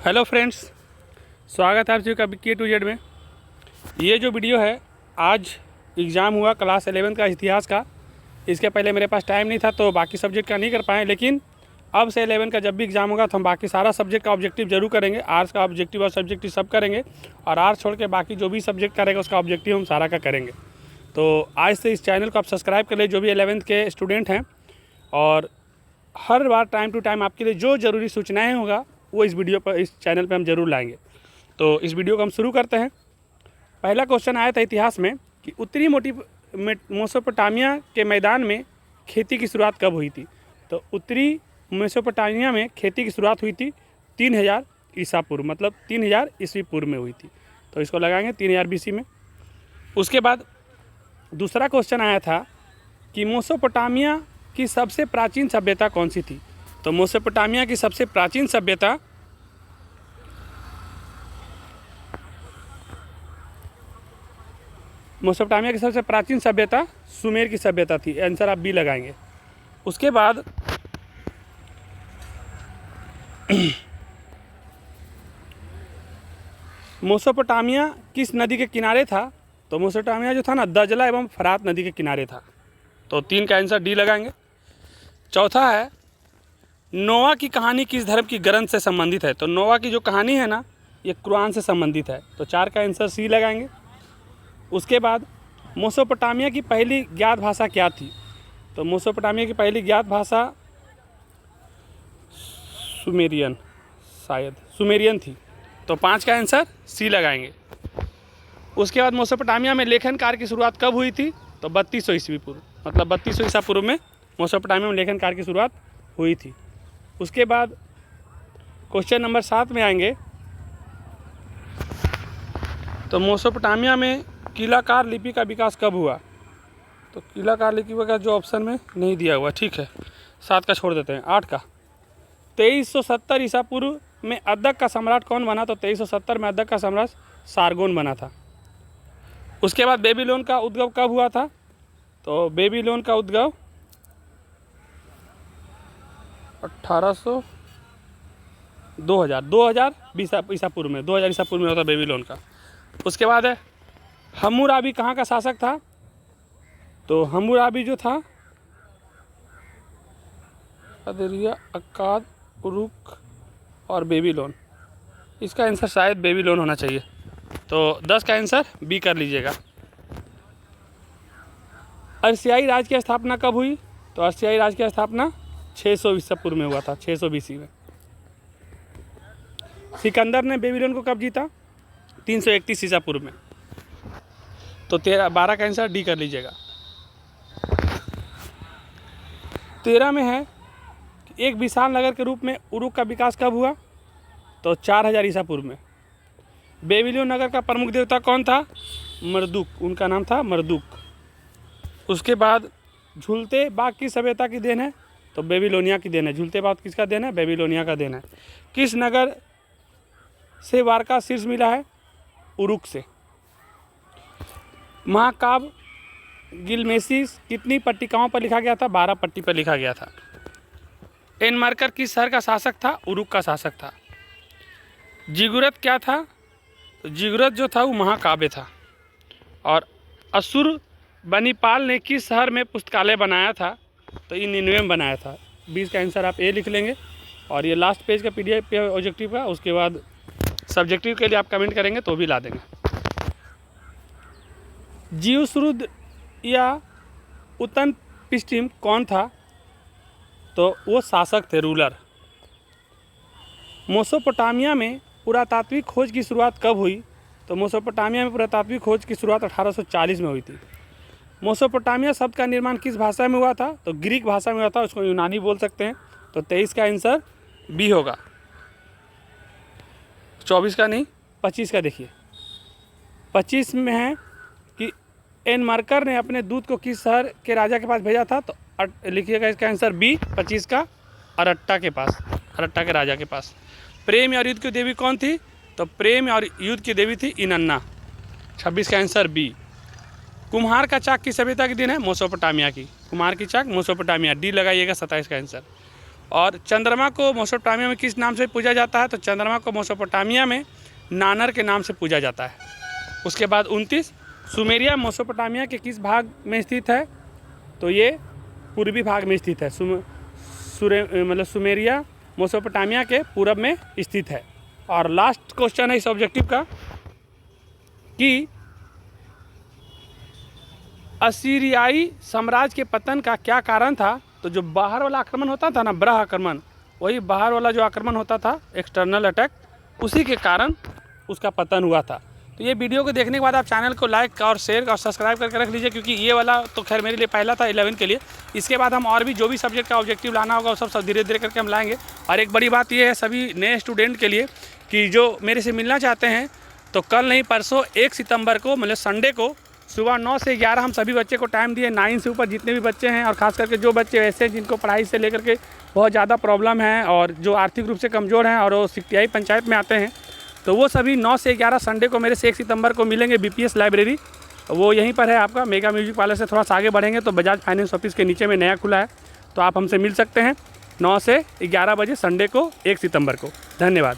Hello friends, स्वागत है आप सभी का K2Z में। ये जो वीडियो है, आज एग्ज़ाम हुआ क्लास 11 का इतिहास का। इसके पहले मेरे पास टाइम नहीं था तो बाकी सब्जेक्ट का नहीं कर पाए, लेकिन अब से 11 का जब भी एग्ज़ाम होगा तो हम बाकी सारा सब्जेक्ट का ऑब्जेक्टिव जरूर करेंगे। आर्ट्स का ऑब्जेक्टिव और सब्जेक्टिव सब करेंगे, और आर्ट्स छोड़ के बाकी जो भी सब्जेक्ट करेगा उसका ऑब्जेक्टिव हम सारा का करेंगे। तो आज से इस चैनल को आप सब्सक्राइब कर ले, जो भी 11th के स्टूडेंट हैं, और हर बार टाइम टू टाइम आपके लिए जो ज़रूरी सूचनाएँ होगा वो इस वीडियो पर, इस चैनल पे हम जरूर लाएंगे। तो इस वीडियो को हम शुरू करते हैं। पहला क्वेश्चन आया था इतिहास में कि उत्तरी मेसोपोटामिया के मैदान में खेती की शुरुआत कब हुई थी। तो उत्तरी मेसोपोटामिया में खेती की शुरुआत हुई थी 3000 ईसा पूर्व, मतलब 3000 ईस्वी पूर्व में हुई थी। तो इसको लगाएंगे 3000 BC में। उसके बाद दूसरा क्वेश्चन आया था कि मेसोपोटामिया की सबसे प्राचीन सभ्यता कौन सी थी। तो मेसोपोटामिया की सबसे प्राचीन सभ्यता सुमेर की सभ्यता थी। आंसर आप बी लगाएंगे। उसके बाद मेसोपोटामिया किस नदी के किनारे था। तो मेसोपोटामिया जो था ना, दजला एवं फरात नदी के किनारे था। तो 3 का आंसर डी लगाएंगे। चौथा है, नोआ की कहानी किस धर्म की ग्रंथ से संबंधित है। तो नोआ की जो कहानी है ना, ये कुरान से संबंधित है। तो 4 का आंसर सी लगाएंगे। उसके बाद मेसोपोटामिया की पहली ज्ञात भाषा क्या थी। तो मेसोपोटामिया की पहली ज्ञात भाषा सुमेरियन, शायद सुमेरियन थी। तो 5 का आंसर सी लगाएंगे। उसके बाद मेसोपोटामिया में लेखन कार्य की शुरुआत कब हुई थी। तो 3200 ईस्वी पूर्व, मतलब 3200 ईसा पूर्व में मेसोपोटामिया में लेखन कार्य की शुरुआत हुई थी। उसके बाद क्वेश्चन नंबर 7 में आएंगे। तो मेसोपोटामिया में कीलाकार लिपि का विकास कब हुआ। तो कीलाकार लिपि का जो ऑप्शन में नहीं दिया हुआ, ठीक है, 7 का छोड़ देते हैं। 8 का, 2370 ईसा पूर्व में अदक का सम्राट कौन बना। तो 2370 में अदक का सम्राट सारगोन बना था। उसके बाद बेबीलोन का उद्गव कब हुआ था। तो बेबीलोन का उद्गव 2000 ईसा पूर्व में, 2000 ईसा पूर्व में होता बेबीलोन का। उसके बाद है हम्मुराबी कहाँ का शासक था। तो हम्मुराबी जो था अदरिया, अक्काद, उरुक और बेबीलोन। इसका आंसर शायद बेबीलोन होना चाहिए। तो 10 का आंसर बी कर लीजिएगा। अर्सियाई राज की स्थापना कब हुई। तो अर्सियाई राज की स्थापना 600 ईसा पूर्व में हुआ था, 600 BC में। सिकंदर ने बेबीलोन को कब जीता। 331 ईसा पूर्व में। तो 12 का आंसर डी कर लीजिएगा। 13 में है कि एक विशाल नगर के रूप में उरुक का विकास कब हुआ। तो 4000 ईसा पूर्व में। बेबीलोन नगर का प्रमुख देवता कौन था। मर्दुक, उनका नाम था मर्दुक। उसके बाद झूलते बाग की सभ्यता की देन है। तो बेबीलोनिया की देन है। झूलते बाग किसका देन है। बेबीलोनिया का देन है। किस नगर से वार का शीर्ष मिला है। उरुक से। महाकाव्य गिलमेसिस कितनी पट्टिकाओं पर लिखा गया था। 12 पट्टी पर लिखा गया था। एनमार्कर किस शहर का शासक था। उरुक का शासक था। जिगुरत क्या था। तो जिगुरत जो था वो महाकाव्य था। और असुर बनीपाल ने किस शहर में पुस्तकालय बनाया था। तो ये निन्वे में बनाया था। 20 का आंसर आप ए लिख लेंगे। और ये लास्ट पेज का PDF पे ऑब्जेक्टिव का। उसके बाद सब्जेक्टिव के लिए आप कमेंट करेंगे तो भी ला देंगे। जियुसरुद या उतनपिस्टिम कौन था। तो वो शासक थे, रूलर। मेसोपोटामिया में पुरातात्विक खोज की शुरुआत कब हुई। तो मेसोपोटामिया में पुरातात्विक खोज की शुरुआत 1840 में हुई थी। मेसोपोटामिया शब्द का निर्माण किस भाषा में हुआ था। तो ग्रीक भाषा में हुआ था, उसको यूनानी बोल सकते हैं। तो 23 का आंसर बी होगा। 24 का नहीं, 25 का देखिए। 25 में है कि एनमार्कर ने अपने दूत को किस शहर के राजा के पास भेजा था। तो लिखिएगा इसका आंसर बी, 25 का, अरट्टा के पास, अरट्टा के राजा के पास। प्रेम और युद्ध की देवी कौन थी। तो प्रेम और युद्ध की देवी थी इनन्ना। 26 का आंसर बी। कुम्हार का चाक की सभ्यता की दिन है। मेसोपोटामिया की। कुम्हार की चाक मेसोपोटामिया, डी लगाइएगा 27 का आंसर। और चंद्रमा को मेसोपोटामिया में किस नाम से पूजा जाता है? तो चंद्रमा को मेसोपोटामिया में नानर के नाम से पूजा जाता है। उसके बाद 29, सुमेरिया मेसोपोटामिया के किस भाग में स्थित है? तो ये पूर्वी भाग में स्थित है। सुमेरिया मेसोपोटामिया के पूरब में स्थित है। और लास्ट क्वेश्चन है इस ऑब्जेक्टिव का कि असीरियाई साम्राज्य के पतन का क्या कारण था? तो जो बाहर वाला आक्रमण होता था ना, ब्रह आक्रमण, वही बाहर वाला जो आक्रमण होता था, एक्सटर्नल अटैक, उसी के कारण उसका पतन हुआ था। तो ये वीडियो को देखने के बाद आप चैनल को लाइक और शेयर और सब्सक्राइब करके रख लीजिए, क्योंकि ये वाला तो खैर मेरे लिए पहला था 11 के लिए। इसके बाद हम और भी जो भी सब्जेक्ट का ऑब्जेक्टिव लाना होगा वो सब धीरे धीरे करके हम लाएंगे। और एक बड़ी बात ये है सभी नए स्टूडेंट के लिए कि जो मेरे से मिलना चाहते हैं, तो कल नहीं परसों 1 सितंबर को मतलब संडे को सुबह 9 से 11 हम सभी बच्चे को टाइम दिए। 9 से ऊपर जितने भी बच्चे हैं, और ख़ास करके जो बच्चे ऐसे हैं जिनको पढ़ाई से लेकर के बहुत ज़्यादा प्रॉब्लम है और जो आर्थिक रूप से कमज़ोर हैं और वो सिकटियाई पंचायत में आते हैं, तो वो सभी 9 से 11 संडे को मेरे से 1 सितंबर को मिलेंगे बीपीएस लाइब्रेरी। वो यहीं पर है आपका मेगा म्यूजिक पार्लर से थोड़ा सा आगे बढ़ेंगे तो बजाज फाइनेंस ऑफिस के नीचे में नया खुला है। तो आप हमसे मिल सकते हैं 9 से 11 बजे संडे को 1 सितंबर को। धन्यवाद।